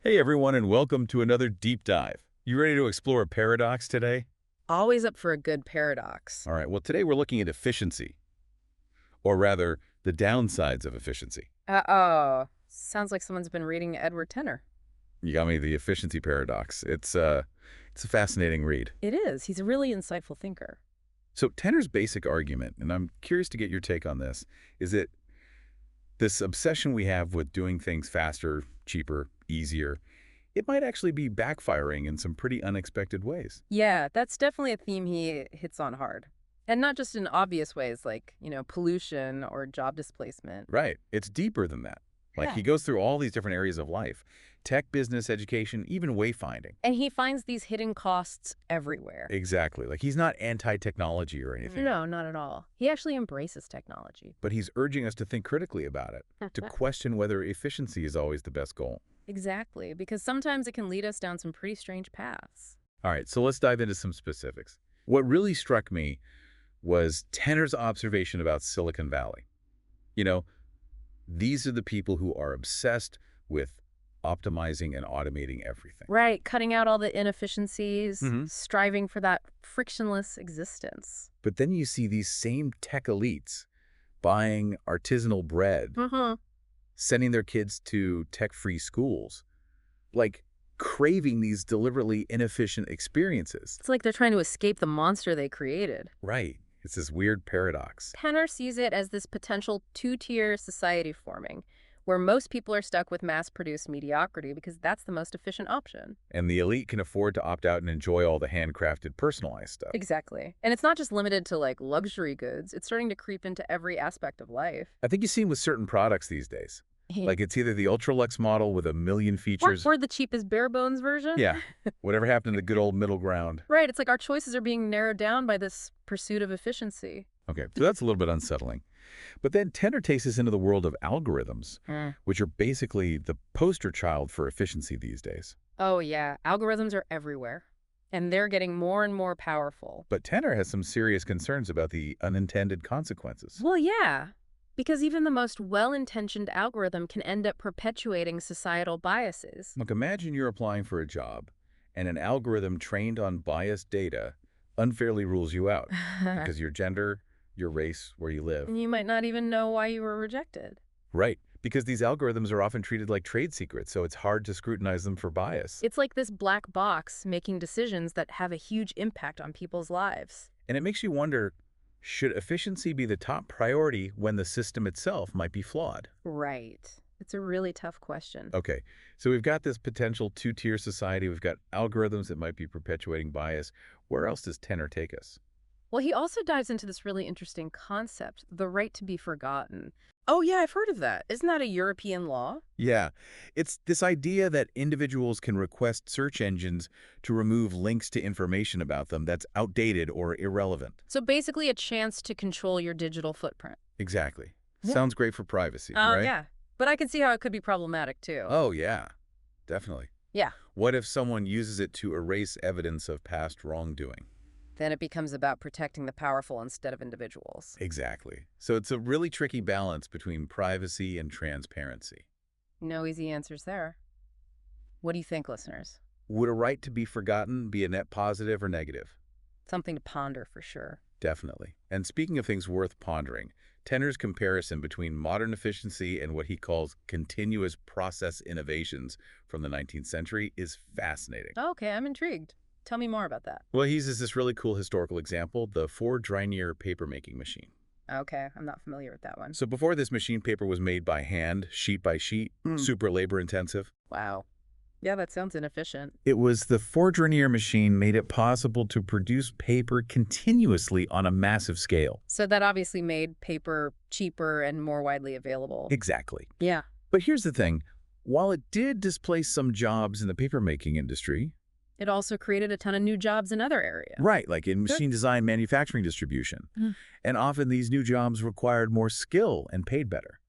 Hey everyone, and welcome to another deep dive. You ready to explore a paradox today? Always up for a good paradox. All right, well today we're looking at efficiency, or rather, the downsides of efficiency. Uh-oh. Sounds like someone's been reading Edward Tenner. You got me, the efficiency paradox. It's a fascinating read. It is. He's a really insightful thinker. So Tenner's basic argument, and I'm curious to get your take on this, is that this obsession we have with doing things faster, cheaper, easier, it might actually be backfiring in some pretty unexpected ways. Yeah, that's definitely a theme he hits on hard. And not just in obvious ways like, pollution or job displacement. Right. It's deeper than that. Like Yeah. he goes through all these different areas of life, tech, business, education, even wayfinding. And he finds these hidden costs everywhere. Exactly. Like he's not anti-technology or anything, No, not at all. He actually embraces technology. but he's urging us to think critically about it, to question whether efficiency is always the best goal. Exactly, because sometimes it can lead us down some pretty strange paths. All right, so let's dive into some specifics. What really struck me was Tenner's observation about Silicon Valley. You know, these are the people who are obsessed with optimizing and automating everything. Right, cutting out all the inefficiencies, Mhm. striving for that frictionless existence. But then you see these same tech elites buying artisanal bread, Mm-hmm. sending their kids to tech-free schools, like craving these deliberately inefficient experiences. It's like they're trying to escape the monster they created. Right. It's this weird paradox. Penner sees it as this potential two-tier society forming, where most people are stuck with mass-produced mediocrity because that's the most efficient option. And the elite can afford to opt out and enjoy all the handcrafted, personalized stuff. Exactly. And it's not just limited to, like, luxury goods. It's starting to creep into every aspect of life. I think you see with certain products these days. Like it's either the ultra-luxe model with a million Or, features. or the cheapest bare-bones version. Yeah. Whatever happened to the good old middle ground. Right, it's like our choices are being narrowed down by this pursuit of efficiency. Okay, so that's a little bit unsettling. But then Tenner takes us into the world of algorithms, which are basically the poster child for efficiency these days. Oh, yeah. Algorithms are everywhere. And they're getting more and more powerful. But Tenner has some serious concerns about the unintended consequences. Well, yeah. Because even the most well-intentioned algorithm can end up perpetuating societal biases. Look, imagine you're applying for a job, and an algorithm trained on biased data unfairly rules you out because your gender, your race, where you live. And you might not even know why you were rejected. Right, because these algorithms are often treated like trade secrets, so it's hard to scrutinize them for bias. It's like this black box making decisions that have a huge impact on people's lives. And it makes you wonder, should efficiency be the top priority when the system itself might be flawed? Right. It's a really tough question. Okay, so we've got this potential two-tier society. We've got algorithms that might be perpetuating bias. Where else does Tenner take us? Well, he also dives into this really interesting concept, the right to be forgotten. Oh, yeah, I've heard of that. Isn't that a European law? Yeah, it's this idea that individuals can request search engines to remove links to information about them that's outdated or irrelevant. So basically a chance to control your digital footprint. Exactly. Yeah. Sounds great for privacy, Oh, right? yeah. But I can see how it could be problematic, too. Oh, yeah, definitely. Yeah. What if someone uses it to erase evidence of past wrongdoing? Then it becomes about protecting the powerful instead of individuals. Exactly. So it's a really tricky balance between privacy and transparency. No easy answers there. What do you think, listeners? Would a right to be forgotten be a net positive or negative? Something to ponder for sure. Definitely. And speaking of things worth pondering, Tenner's comparison between modern efficiency and what he calls continuous process innovations from the 19th century is fascinating. Okay, I'm intrigued. Tell me more about that. Well, he uses this really cool historical example, the Ford-Drinier paper-making machine. Okay, I'm not familiar with that one. So before this machine, paper was made by hand, sheet by sheet, super labor-intensive. Wow. Yeah, that sounds inefficient. It was the Ford-Drinier machine made it possible to produce paper continuously on a massive scale. So that obviously made paper cheaper and more widely available. Exactly. Yeah. But here's the thing. While it did displace some jobs in the paper-making industry, It also created a ton of new jobs in other areas. right, like in machine design, manufacturing, distribution, Mhm. and often these new jobs required more skill and paid better.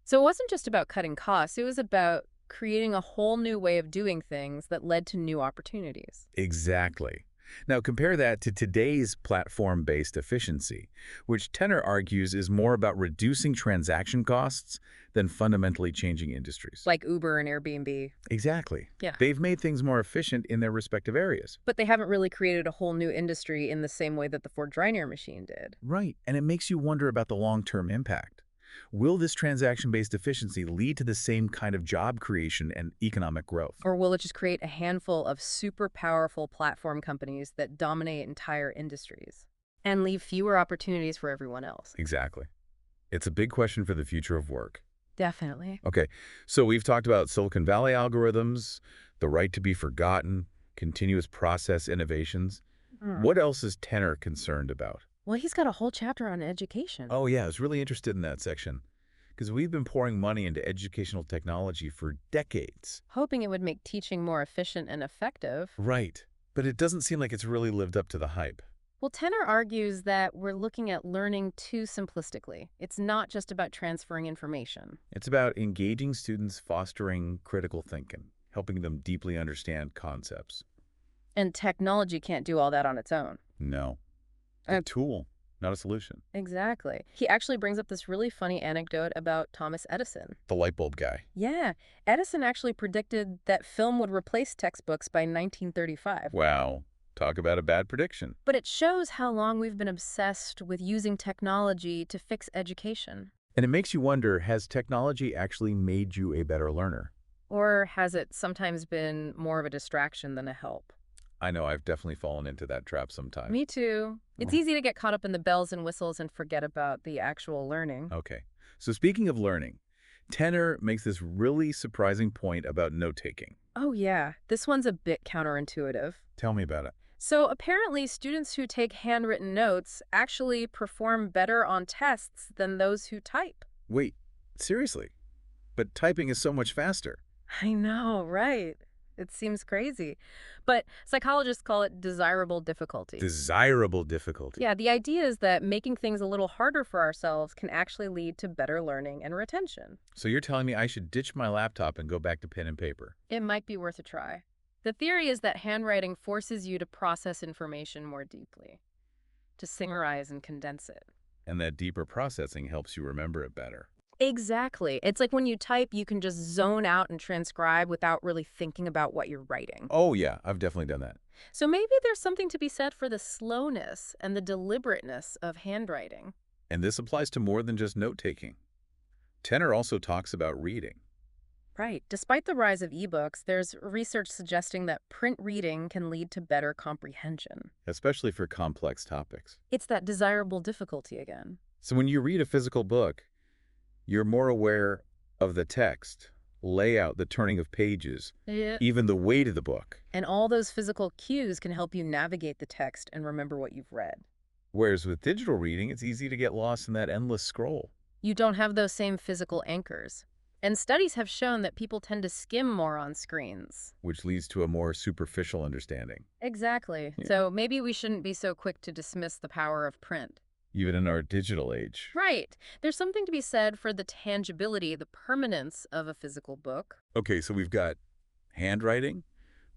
So it wasn't just about cutting costs. It was about creating a whole new way of doing things that led to new opportunities. Exactly. Now compare that to today's platform-based efficiency, which Tenor argues is more about reducing transaction costs than fundamentally changing industries. Like Uber and Airbnb. Exactly. Yeah. They've made things more efficient in their respective areas. But they haven't really created a whole new industry in the same way that the Ford Dryer machine did. Right, and it makes you wonder about the long-term impact. Will this transaction-based efficiency lead to the same kind of job creation and economic growth? Or will it just create a handful of super powerful platform companies that dominate entire industries and leave fewer opportunities for everyone else? Exactly. It's a big question for the future of work. Definitely. Okay, so we've talked about Silicon Valley algorithms, the right to be forgotten, continuous process innovations. What else is Tenor concerned about? Well, he's got a whole chapter on education. Oh yeah, I was really interested in that section because we've been pouring money into educational technology for decades. Hoping it would make teaching more efficient and effective. Right, but it doesn't seem like it's really lived up to the hype. Well, Tenor argues that we're looking at learning too simplistically. It's not just about transferring information. It's about engaging students, fostering critical thinking, helping them deeply understand concepts. And technology can't do all that on its own. No, a tool, not a solution. Exactly. He actually brings up this really funny anecdote about Thomas Edison. The light bulb guy. Yeah, Edison actually predicted that film would replace textbooks by 1935. Wow, talk about a bad prediction. But it shows how long we've been obsessed with using technology to fix education. And it makes you wonder, has technology actually made you a better learner? Or has it sometimes been more of a distraction than a help? I know I've definitely fallen into that trap sometimes. Me too. It's easy to get caught up in the bells and whistles and forget about the actual learning. Okay, so speaking of learning, Tenor makes this really surprising point about note-taking. Oh yeah, this one's a bit counterintuitive. Tell me about it. So apparently students who take handwritten notes actually perform better on tests than those who type. Wait, seriously? But typing is so much faster. I know, right? It seems crazy. But psychologists call it desirable difficulty. Desirable difficulty. Yeah, the idea is that making things a little harder for ourselves can actually lead to better learning and retention. So you're telling me I should ditch my laptop and go back to pen and paper? It might be worth a try. The theory is that handwriting forces you to process information more deeply, to summarize and condense it. And that deeper processing helps you remember it better. Exactly. It's like when you type, you can just zone out and transcribe without really thinking about what you're writing. Oh yeah, I've definitely done that. So maybe there's something to be said for the slowness and the deliberateness of handwriting. And this applies to more than just note-taking. Tenor also talks about reading. Right. Despite the rise of ebooks, there's research suggesting that print reading can lead to better comprehension. Especially for complex topics. It's that desirable difficulty again. So when you read a physical book, you're more aware of the text, layout, the turning of pages, Yeah. even the weight of the book. And all those physical cues can help you navigate the text and remember what you've read. Whereas with digital reading, it's easy to get lost in that endless scroll. You don't have those same physical anchors. And studies have shown that people tend to skim more on screens. Which leads to a more superficial understanding. Exactly. Yeah. So maybe we shouldn't be so quick to dismiss the power of print. Even in our digital age. Right. There's something to be said for the tangibility, the permanence of a physical book. Okay, so we've got handwriting,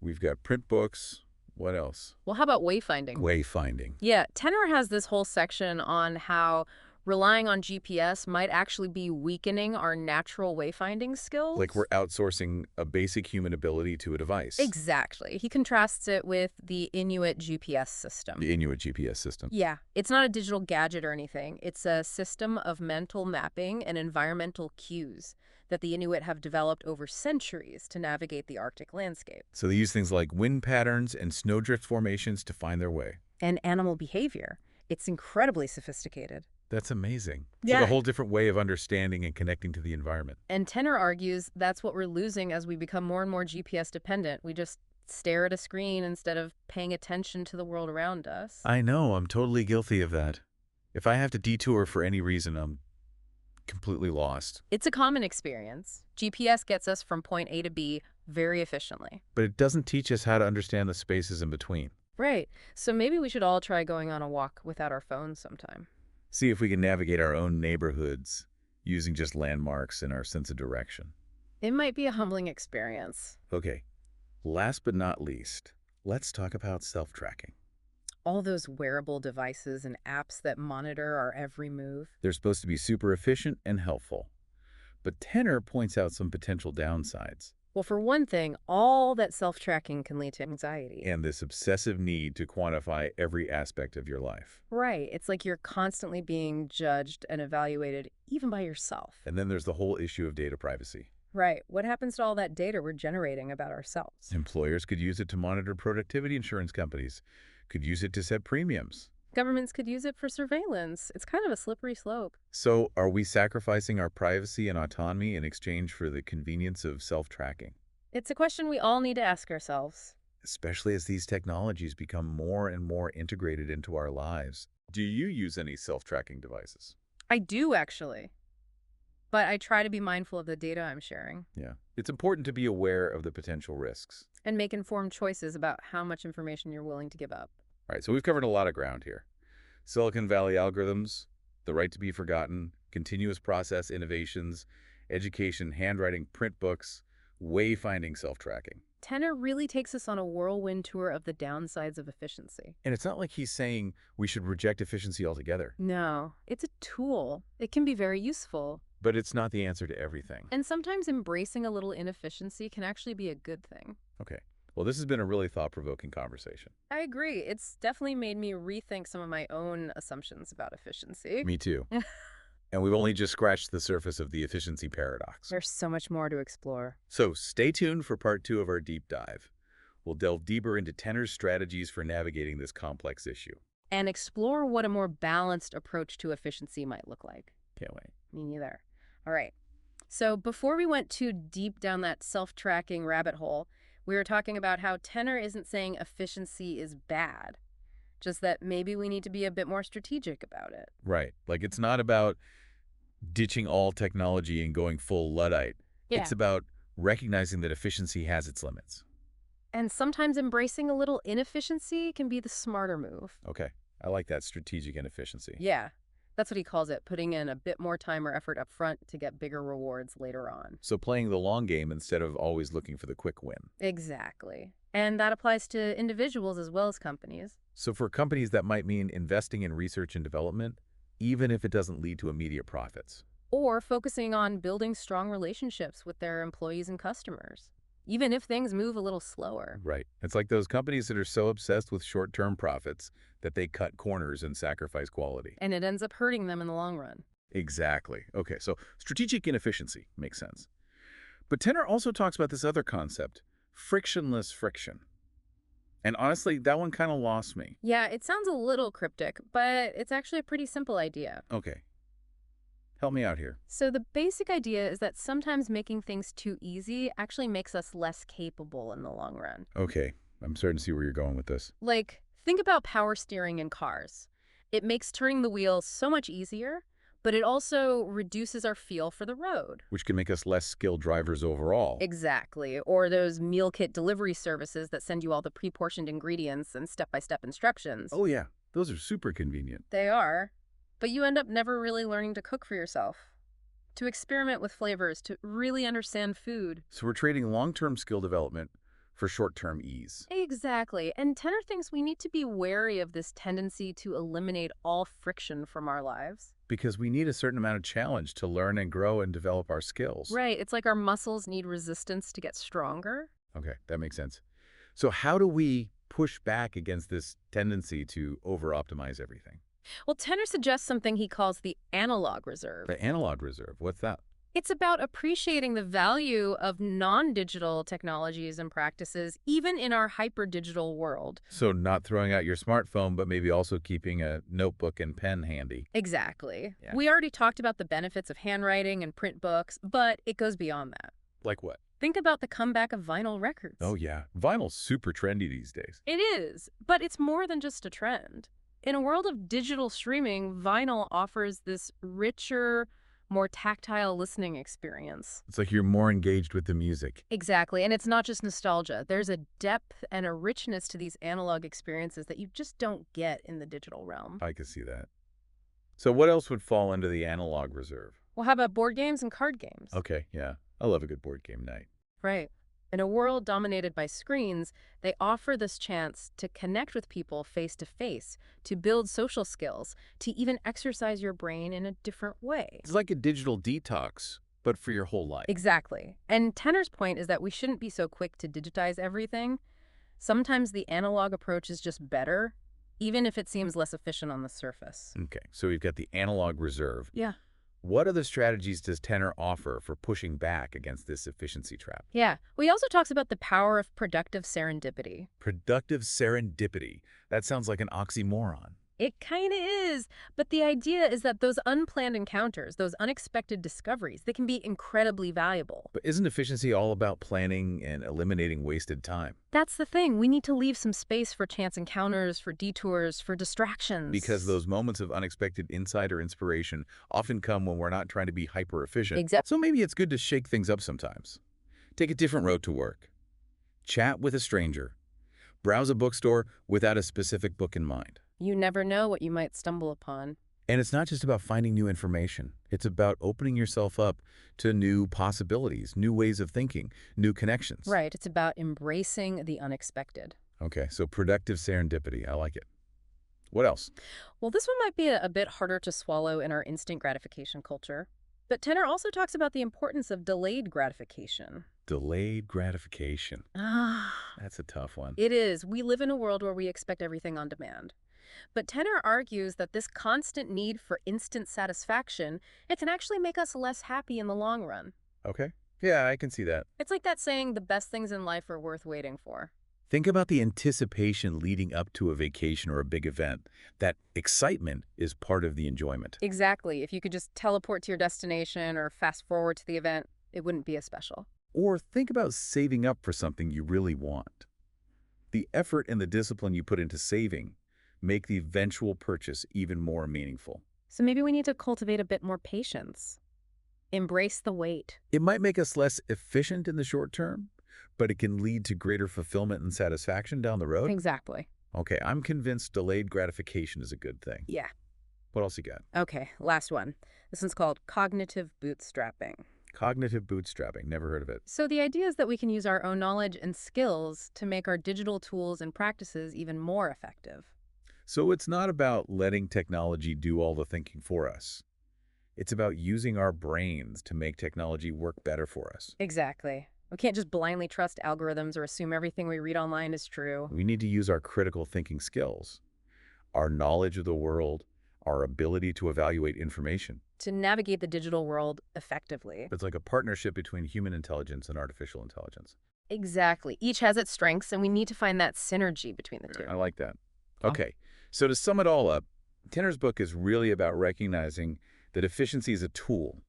we've got print books. What else? Well, how about wayfinding? Wayfinding. Yeah, Tenor has this whole section on how relying on GPS might actually be weakening our natural wayfinding skills. Like we're outsourcing a basic human ability to a device. Exactly. He contrasts it with the Inuit GPS system. The Inuit GPS system. Yeah, it's not a digital gadget or anything. It's a system of mental mapping and environmental cues that the Inuit have developed over centuries to navigate the Arctic landscape. So they use things like wind patterns and snowdrift formations to find their way. And animal behavior. It's incredibly sophisticated. That's amazing. It's Yeah. like a whole different way of understanding and connecting to the environment. And Tenor argues that's what we're losing as we become more and more GPS dependent. We just stare at a screen instead of paying attention to the world around us. I know, I'm totally guilty of that. If I have to detour for any reason, I'm completely lost. It's a common experience. GPS gets us from point A to B very efficiently. But it doesn't teach us how to understand the spaces in between. Right. So maybe we should all try going on a walk without our phones sometime. See if we can navigate our own neighborhoods using just landmarks and our sense of direction. It might be a humbling experience. Okay, last but not least, let's talk about self-tracking. All those wearable devices and apps that monitor our every move. They're supposed to be super efficient and helpful. But Tenor points out some potential downsides Well, for one thing, all that self-tracking can lead to anxiety. and this obsessive need to quantify every aspect of your life. Right. It's like you're constantly being judged and evaluated, even by yourself. And then there's the whole issue of data privacy. Right. What happens to all that data we're generating about ourselves? Employers could use it to monitor productivity. Insurance companies could use it to set premiums. Governments could use it for surveillance. It's kind of a slippery slope. So are we sacrificing our privacy and autonomy in exchange for the convenience of self-tracking? It's a question we all need to ask ourselves. Especially as these technologies become more and more integrated into our lives. Do you use any self-tracking devices? I do, actually. But I try to be mindful of the data I'm sharing Yeah. It's important to be aware of the potential risks. and make informed choices about how much information you're willing to give up. All right, so we've covered a lot of ground here. Silicon Valley algorithms, the right to be forgotten, continuous process innovations, education, handwriting, print books, wayfinding self-tracking. Tenor really takes us on a whirlwind tour of the downsides of efficiency. And it's not like he's saying we should reject efficiency altogether, No, it's a tool. It can be very useful. but it's not the answer to everything. And sometimes embracing a little inefficiency can actually be a good thing. Okay, well, this has been a really thought-provoking conversation. I agree. It's definitely made me rethink some of my own assumptions about efficiency. Me too. And we've only just scratched the surface of the efficiency paradox. There's so much more to explore. So stay tuned for part 2 of our deep dive. We'll delve deeper into Tenor's strategies for navigating this complex issue. And explore what a more balanced approach to efficiency might look like. Can't wait. Me neither. All right. So before we went too deep down that self-tracking rabbit hole, we were talking about how Tenor isn't saying efficiency is bad, just that maybe we need to be a bit more strategic about it. Right. Like, it's not about ditching all technology and going full Luddite. Yeah. It's about recognizing that efficiency has its limits. And sometimes embracing a little inefficiency can be the smarter move. Okay. I like that, strategic inefficiency. Yeah, that's what he calls it, putting in a bit more time or effort up front to get bigger rewards later on. So playing the long game instead of always looking for the quick win. Exactly. And that applies to individuals as well as companies. So for companies, that might mean investing in research and development, even if it doesn't lead to immediate profits. Or focusing on building strong relationships with their employees and customers, even if things move a little slower. Right. It's like those companies that are so obsessed with short-term profits that they cut corners and sacrifice quality. And it ends up hurting them in the long run. Exactly. Okay, so strategic inefficiency makes sense. But Tenor also talks about this other concept, frictionless friction. And honestly, that one kind of lost me. Yeah, it sounds a little cryptic, but it's actually a pretty simple idea. Okay. Help me out here. So the basic idea is that sometimes making things too easy actually makes us less capable in the long run. Okay, I'm starting to see where you're going with this. Like, think about power steering in cars. It makes turning the wheel so much easier, but it also reduces our feel for the road. Which can make us less skilled drivers overall. Exactly. Or those meal kit delivery services that send you all the pre-portioned ingredients and step-by-step instructions. Oh yeah, those are super convenient. They are. But you end up never really learning to cook for yourself, to experiment with flavors, to really understand food. So we're trading long-term skill development for short-term ease. Exactly. And Tenor thinks we need to be wary of this tendency to eliminate all friction from our lives. Because we need a certain amount of challenge to learn and grow and develop our skills. Right. It's like our muscles need resistance to get stronger. Okay, that makes sense. So how do we push back against this tendency to over-optimize everything? Well, Tenor suggests something he calls the analog reserve. The analog reserve, what's that? It's about appreciating the value of non-digital technologies and practices, even in our hyper-digital world. So not throwing out your smartphone, but maybe also keeping a notebook and pen handy. Exactly. Yeah. We already talked about the benefits of handwriting and print books, but it goes beyond that. Like what? Think about the comeback of vinyl records. Oh yeah, vinyl's super trendy these days. It is, but it's more than just a trend. In a world of digital streaming, vinyl offers this richer, more tactile listening experience. It's like you're more engaged with the music. Exactly, and it's not just nostalgia. There's a depth and a richness to these analog experiences that you just don't get in the digital realm. I could see that. So what else would fall under the analog reserve? Well, how about board games and card games? Okay, yeah. I love a good board game night. Right. In a world dominated by screens, they offer this chance to connect with people face to face, to build social skills, to even exercise your brain in a different way. It's like a digital detox, but for your whole life. Exactly. And Tenner's point is that we shouldn't be so quick to digitize everything. Sometimes the analog approach is just better, even if it seems less efficient on the surface. Okay, so we've got the analog reserve. Yeah. What other strategies does Tenor offer for pushing back against this efficiency trap? Yeah. He also talks about the power of productive serendipity. Productive serendipity. That sounds like an oxymoron. It kind of is, but the idea is that those unplanned encounters, those unexpected discoveries, they can be incredibly valuable. But isn't efficiency all about planning and eliminating wasted time? That's the thing. We need to leave some space for chance encounters, for detours, for distractions. Because those moments of unexpected insight or inspiration often come when we're not trying to be hyper-efficient. Exactly. So maybe it's good to shake things up sometimes. Take a different road to work. Chat with a stranger. Browse a bookstore without a specific book in mind. You never know what you might stumble upon. And it's not just about finding new information. It's about opening yourself up to new possibilities, new ways of thinking, new connections. Right. It's about embracing the unexpected. Okay, so productive serendipity. I like it. What else? Well, this one might be a bit harder to swallow in our instant gratification culture. But Tenner also talks about the importance of delayed gratification. Delayed gratification. Ah, That's a tough one. it is. We live in a world where we expect everything on demand. But Tenner argues that this constant need for instant satisfaction, it can actually make us less happy in the long run. Okay. Yeah, I can see that. It's like that saying, the best things in life are worth waiting for. Think about the anticipation leading up to a vacation or a big event. That excitement is part of the enjoyment. Exactly. If you could just teleport to your destination or fast forward to the event, it wouldn't be as special. Or think about saving up for something you really want. The effort and the discipline you put into saving make the eventual purchase even more meaningful. So maybe we need to cultivate a bit more patience. Embrace the wait. It might make us less efficient in the short term, but it can lead to greater fulfillment and satisfaction down the road. Exactly. Okay, I'm convinced delayed gratification is a good thing. Yeah. What else you got? Okay, last one. This one's called cognitive bootstrapping. Cognitive bootstrapping. Never heard of it. So the idea is that we can use our own knowledge and skills to make our digital tools and practices even more effective. So it's not about letting technology do all the thinking for us. It's about using our brains to make technology work better for us. Exactly. We can't just blindly trust algorithms or assume everything we read online is true. We need to use our critical thinking skills, our knowledge of the world, our ability to evaluate information. To navigate the digital world effectively. It's like a partnership between human intelligence and artificial intelligence. Exactly. Each has its strengths, and we need to find that synergy between the two. I like that. Okay, so to sum it all up, Tenner's book is really about recognizing that efficiency is a tool,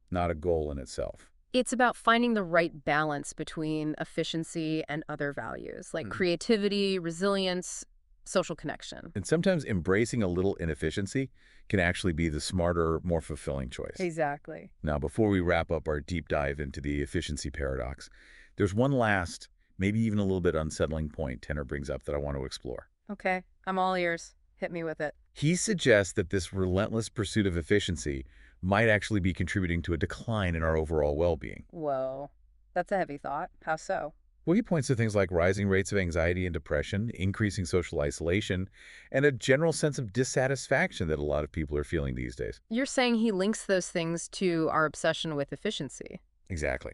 not a goal in itself. It's about finding the right balance between efficiency and other values, like creativity, resilience, social connection. And sometimes embracing a little inefficiency can actually be the smarter, more fulfilling choice. Exactly. Now, before we wrap up our deep dive into the efficiency paradox, there's one last, maybe even a little bit unsettling point Tenner brings up that I want to explore. Okay, I'm all ears. Hit me with it. He suggests that this relentless pursuit of efficiency might actually be contributing to a decline in our overall well-being. Whoa, that's a heavy thought. How so? Well, he points to things like rising rates of anxiety and depression, increasing social isolation, and a general sense of dissatisfaction that a lot of people are feeling these days. You're saying he links those things to our obsession with efficiency. Exactly.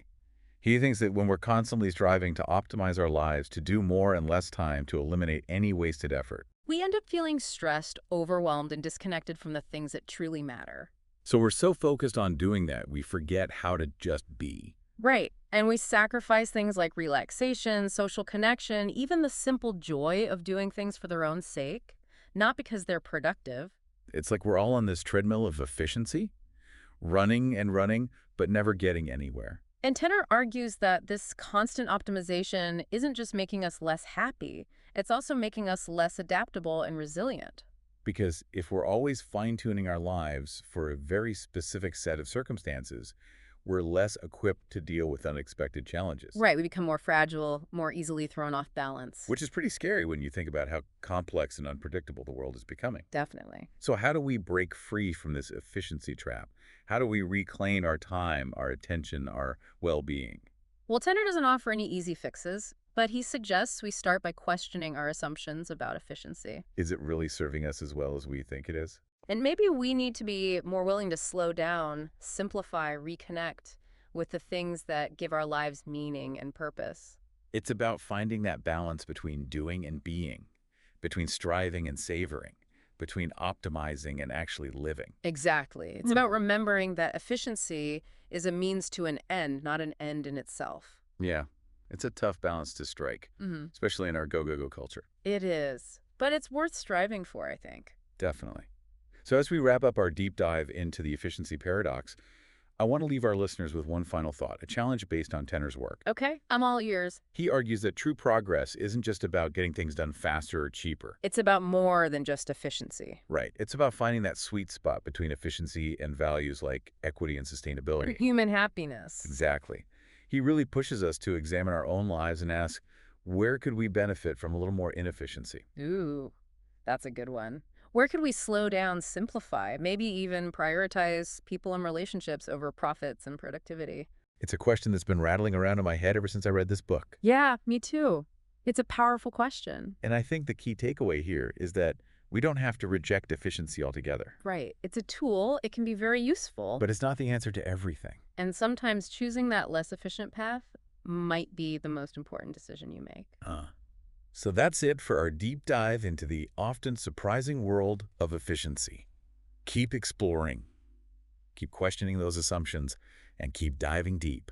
He thinks that when we're constantly striving to optimize our lives, to do more in less time, to eliminate any wasted effort, We end up feeling stressed, overwhelmed, and disconnected from the things that truly matter. so we're so focused on doing that, we forget how to just be. Right. And we sacrifice things like relaxation, social connection, even the simple joy of doing things for their own sake, not because they're productive. It's like we're all on this treadmill of efficiency, running and running, but never getting anywhere. And Tenner argues that this constant optimization isn't just making us less happy, it's also making us less adaptable and resilient. Because if we're always fine-tuning our lives for a very specific set of circumstances, we're less equipped to deal with unexpected challenges. Right, we become more fragile, more easily thrown off balance. Which is pretty scary when you think about how complex and unpredictable the world is becoming. Definitely. So how do we break free from this efficiency trap? How do we reclaim our time, our attention, our well-being? Well, Tenor doesn't offer any easy fixes, but he suggests we start by questioning our assumptions about efficiency. Is it really serving us as well as we think it is? And maybe we need to be more willing to slow down, simplify, reconnect with the things that give our lives meaning and purpose. It's about finding that balance between doing and being, between striving and savoring, between optimizing and actually living. Exactly. It's about remembering that efficiency is a means to an end, not an end in itself. Yeah, it's a tough balance to strike, especially in our go-go-go culture. It is. But it's worth striving for, I think. Definitely. So as we wrap up our deep dive into the efficiency paradox, I want to leave our listeners with one final thought, a challenge based on Tenor's work. Okay, I'm all ears. He argues that true progress isn't just about getting things done faster or cheaper. It's about more than just efficiency. Right. It's about finding that sweet spot between efficiency and values like equity and sustainability. Human happiness. Exactly. He really pushes us to examine our own lives and ask, where could we benefit from a little more inefficiency? Ooh, that's a good one. Where could we slow down, simplify, maybe even prioritize people and relationships over profits and productivity? It's a question that's been rattling around in my head ever since I read this book. Yeah, me too. It's a powerful question. And I think the key takeaway here is that we don't have to reject efficiency altogether. Right. It's a tool. It can be very useful. But it's not the answer to everything. And sometimes choosing that less efficient path might be the most important decision you make. So that's it for our deep dive into the often surprising world of efficiency. Keep exploring, keep questioning those assumptions, and keep diving deep.